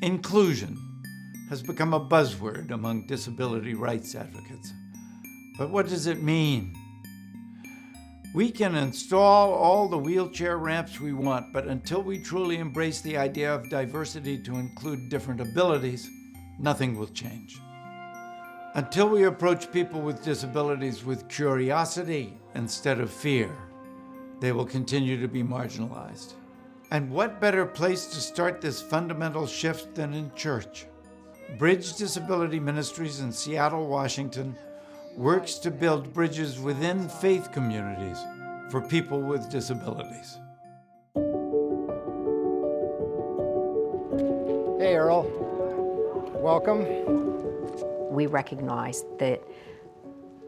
Inclusion has become a buzzword among disability rights advocates. But what does it mean? We can install all the wheelchair ramps we want, but until we truly embrace the idea of diversity to include different abilities, nothing will change. Until we approach people with disabilities with curiosity instead of fear, they will continue to be marginalized. And what better place to start this fundamental shift than in church? Bridge Disability Ministries in Seattle, Washington, works to build bridges within faith communities for people with disabilities. Hey, Earl. Welcome. We recognize that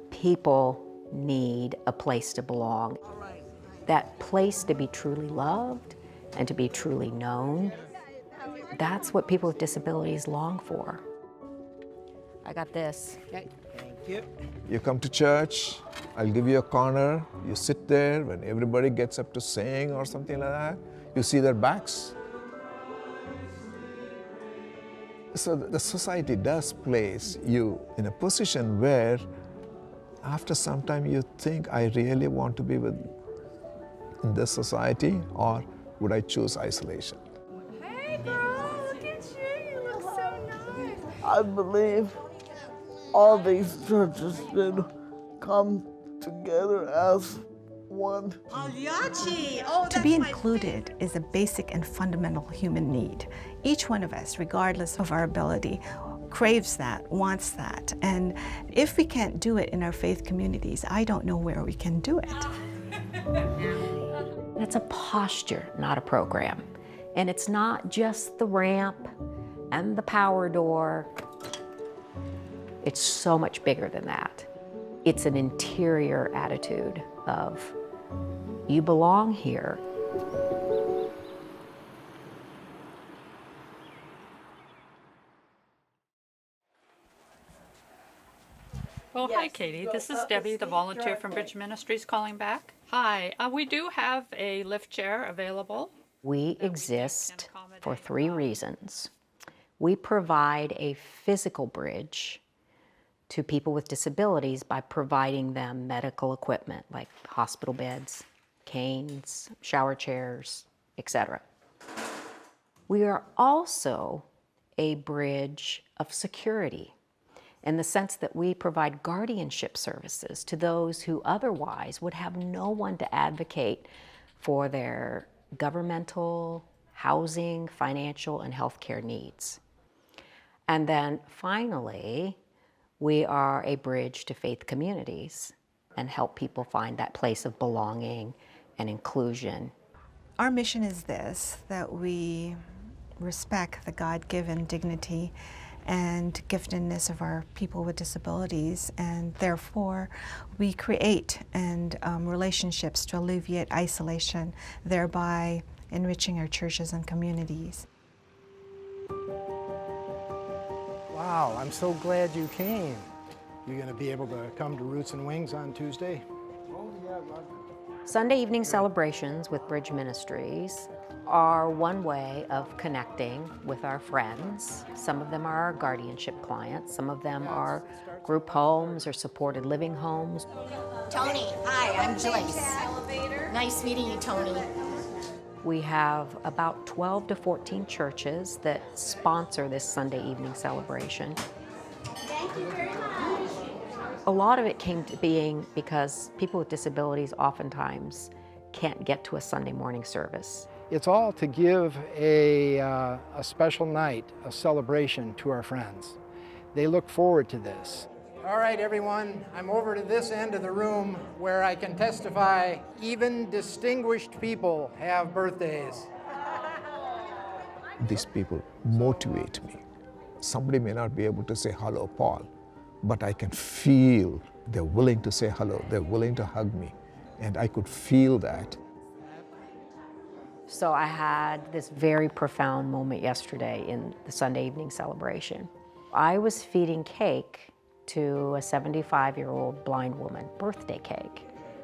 people need a place to belong. That place to be truly loved and to be truly known, that's what people with disabilities long for. I got this. Okay, thank you. You come to church, I'll give you a corner, you sit there, when everybody gets up to sing or something like that, you see their backs. So the society does place you in a position where after some time you think, I really want to be in this society, or would I choose isolation? Hey girl, look at you. You look so nice. I believe all these churches should come together as one. Mariachi. Oh, To be included is a basic and fundamental human need. Each one of us, regardless of our ability, craves that, wants that. And if we can't do it in our faith communities, I don't know where we can do it. It's a posture, not a program. And it's not just the ramp and the power door. It's so much bigger than that. It's an interior attitude of, you belong here. Well, hi, Katie. This is Debbie, the volunteer from Bridge Ministries, calling back. Hi. We do have a lift chair available. We exist for 3 reasons. We provide a physical bridge to people with disabilities by providing them medical equipment like hospital beds, canes, shower chairs, etc. We are also a bridge of security, in the sense that we provide guardianship services to those who otherwise would have no one to advocate for their governmental, housing, financial, and healthcare needs. And then finally, we are a bridge to faith communities and help people find that place of belonging and inclusion. Our mission is this, that we respect the God-given dignity and giftedness of our people with disabilities, and therefore we create relationships to alleviate isolation, thereby enriching our churches and communities. Wow, I'm so glad you came. You're going to be able to come to Roots and Wings on Tuesday? Sunday evening celebrations with Bridge Ministries are one way of connecting with our friends. Some of them are our guardianship clients, some of them are group homes or supported living homes. Tony, hi, I'm Joyce. Nice meeting you, Tony. We have about 12 to 14 churches that sponsor this Sunday evening celebration. Thank you very much. A lot of it came to being because people with disabilities oftentimes can't get to a Sunday morning service. It's all to give a special night, a celebration to our friends. They look forward to this. All right, everyone, I'm over to this end of the room where I can testify even distinguished people have birthdays. These people motivate me. Somebody may not be able to say, hello, Paul, but I can feel they're willing to say hello, they're willing to hug me, and I could feel that. So I had this very profound moment yesterday in the Sunday evening celebration. I was feeding cake to a 75-year-old blind woman, birthday cake.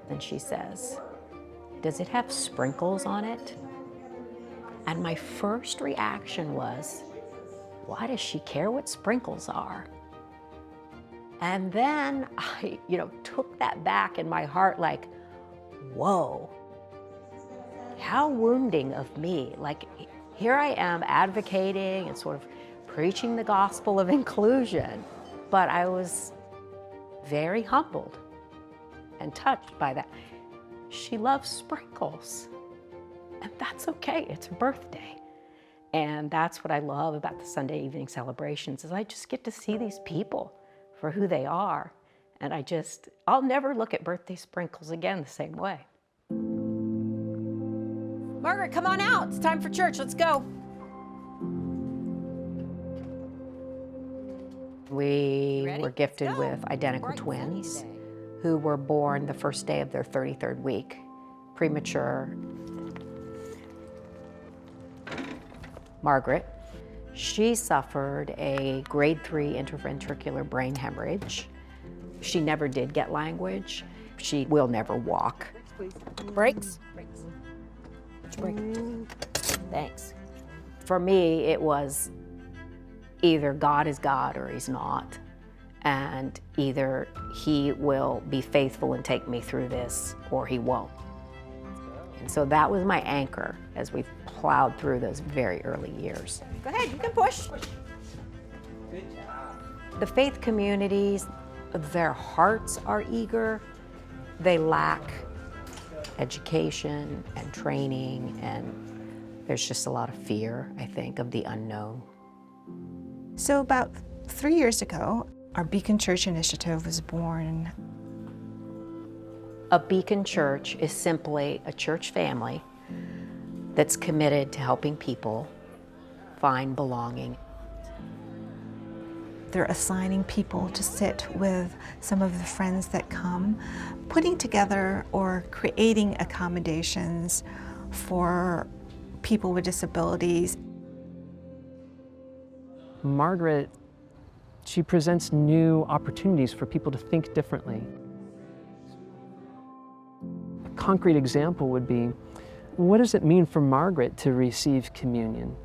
And she says, "Does it have sprinkles on it?" And my first reaction was, why does she care what sprinkles are? And then I, took that back in my heart like, whoa, how wounding of me. Like, here I am advocating and sort of preaching the gospel of inclusion, but I was very humbled and touched by that. She loves sprinkles, and that's okay, it's her birthday. And that's what I love about the Sunday evening celebrations, is I just get to see these people for who they are. And I'll never look at birthday sprinkles again the same way. Margaret, come on out. It's time for church. Let's go. We were gifted with identical twins who were born the first day of their 33rd week, premature. Margaret, she suffered a grade 3 interventricular brain hemorrhage. She never did get language. She will never walk. Brakes. Break. Thanks. For me, it was either God is God or he's not. And either he will be faithful and take me through this or he won't. And so that was my anchor as we plowed through those very early years. Go ahead, you can push. The faith communities, their hearts are eager. They lack education and training, and there's just a lot of fear, I think, of the unknown. So about 3 years ago, our Beacon Church initiative was born. A Beacon Church is simply a church family that's committed to helping people find belonging. They're assigning people to sit with some of the friends that come, putting together or creating accommodations for people with disabilities. Margaret, she presents new opportunities for people to think differently. A concrete example would be, what does it mean for Margaret to receive communion?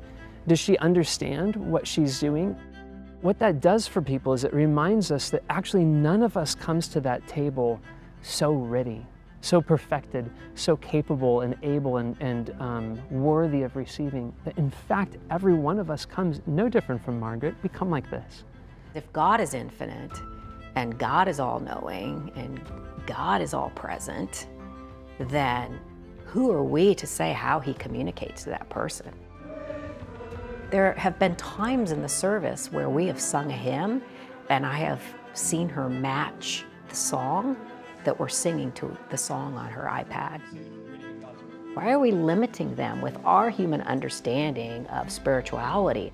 Does she understand what she's doing? What that does for people is it reminds us that actually none of us comes to that table so ready, so perfected, so capable and able and worthy of receiving. That in fact, every one of us comes no different from Margaret. We come like this. If God is infinite and God is all-knowing and God is all-present, then who are we to say how he communicates to that person? There have been times in the service where we have sung a hymn and I have seen her match the song that we're singing to the song on her iPad. Why are we limiting them with our human understanding of spirituality?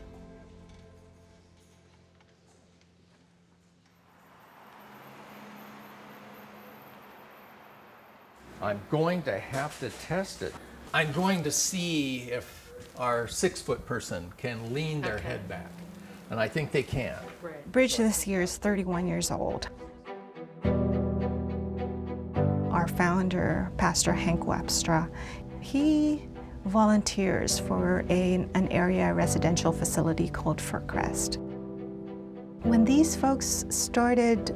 I'm going to have to test it. I'm going to see if our 6-foot person can lean their head back. And I think they can. Bridge this year is 31 years old. Our founder, Pastor Hank Webstra, he volunteers for an area residential facility called Fircrest. When these folks started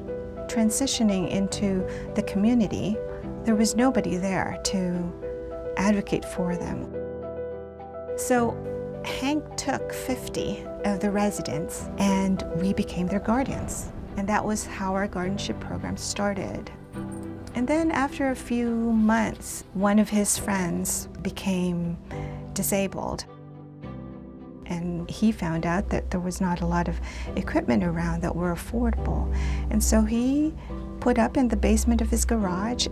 transitioning into the community, there was nobody there to advocate for them. So Hank took 50 of the residents and we became their guardians. And that was how our guardianship program started. And then after a few months, one of his friends became disabled. And he found out that there was not a lot of equipment around that were affordable. And so he put up in the basement of his garage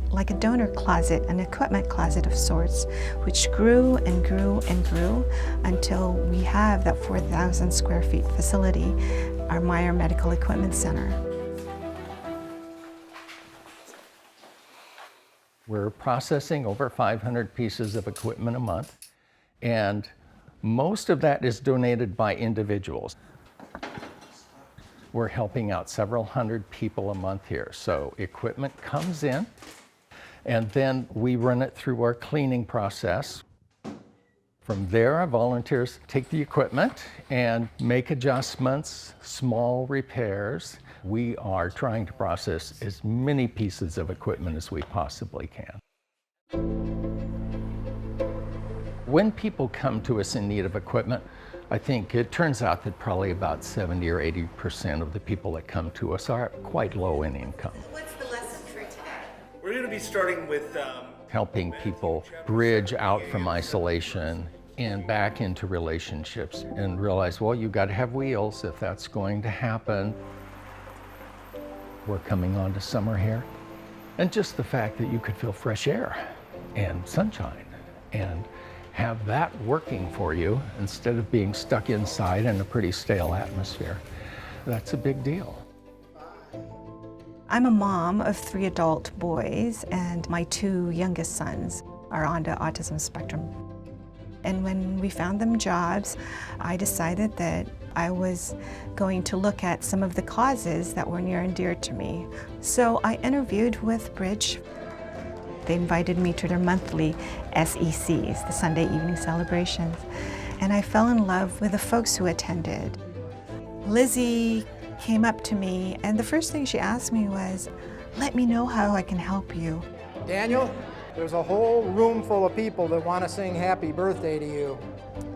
like a donor closet, an equipment closet of sorts, which grew and grew and grew until we have that 4,000 square feet facility our Meyer Medical Equipment Center. We're processing over 500 pieces of equipment a month, and most of that is donated by individuals. We're helping out several hundred people a month here. So equipment comes in, and then we run it through our cleaning process. From there, our volunteers take the equipment and make adjustments, small repairs. We are trying to process as many pieces of equipment as we possibly can. When people come to us in need of equipment, I think it turns out that probably about 70 or 80% of the people that come to us are quite low in income. What's the lesson for today? We're going to be starting with Helping people bridge out from isolation and back into relationships and realize, well, you've got to have wheels if that's going to happen. We're coming on to summer here. And just the fact that you could feel fresh air and sunshine and have that working for you instead of being stuck inside in a pretty stale atmosphere, that's a big deal. I'm a mom of 3 adult boys, and my 2 youngest sons are on the autism spectrum. And when we found them jobs, I decided that I was going to look at some of the causes that were near and dear to me. So I interviewed with Bridge. They invited me to their monthly SECs, the Sunday evening celebrations, and I fell in love with the folks who attended. Lizzie came up to me, and the first thing she asked me was, "Let me know how I can help you." Daniel, there's a whole room full of people that want to sing happy birthday to you.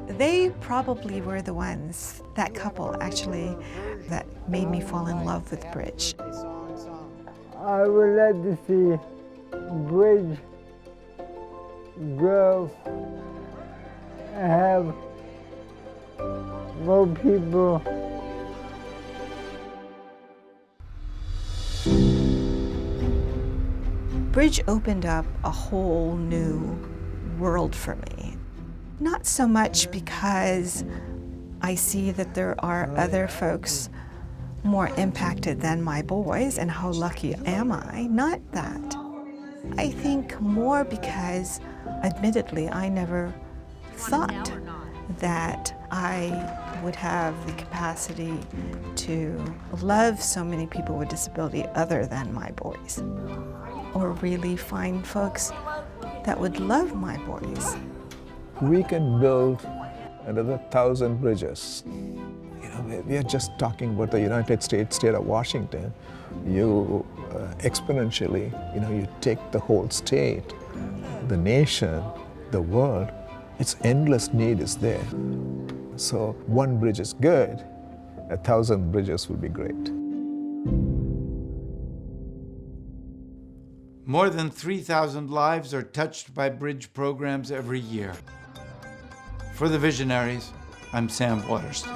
They probably were the ones, that couple actually, that made me fall in love with Bridge. I would like to see Bridge grow and have more people. Bridge opened up a whole new world for me. Not so much because I see that there are other folks more impacted than my boys, and how lucky am I? Not that. I think more because, admittedly, I never thought that I would have the capacity to love so many people with disability other than my boys, or really find folks that would love my boys. We can build another 1,000 bridges. You know, we are just talking about the United States, state of Washington. You exponentially, you take the whole state, the nation, the world. Its endless need is there. So one bridge is good, 1,000 bridges will be great. More than 3,000 lives are touched by Bridge programs every year. For the Visionaries, I'm Sam Waterston.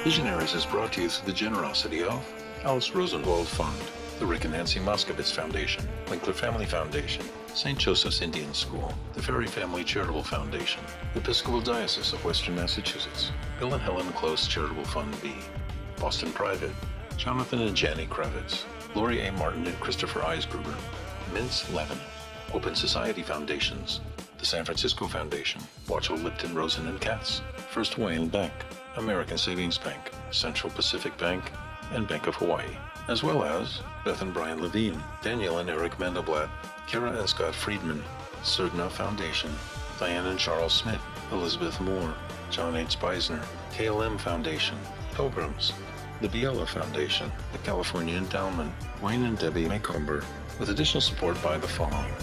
Visionaries is brought to you through the generosity of Alice Rosenwald Fund, the Rick and Nancy Moskowitz Foundation, Winkler Family Foundation, St. Joseph's Indian School, the Ferry Family Charitable Foundation, Episcopal Diocese of Western Massachusetts, Bill and Helen Close Charitable Fund B, Boston Private, Jonathan and Janie Kravitz, Lori A. Martin and Christopher Eisgruber, Mintz Levin, Open Society Foundations, the San Francisco Foundation, Watchell Lipton Rosen and Katz, First Hawaiian Bank, American Savings Bank, Central Pacific Bank, and Bank of Hawaii, as well as Beth and Brian Levine, Danielle and Eric Mandelblatt, Kara and Scott Friedman, Surdna Foundation, Diane and Charles Smith, Elizabeth Moore, John H. Beisner, KLM Foundation, Pilgrims, the Biela Foundation, the California Endowment, Wayne and Debbie Maycomber, with additional support by the following.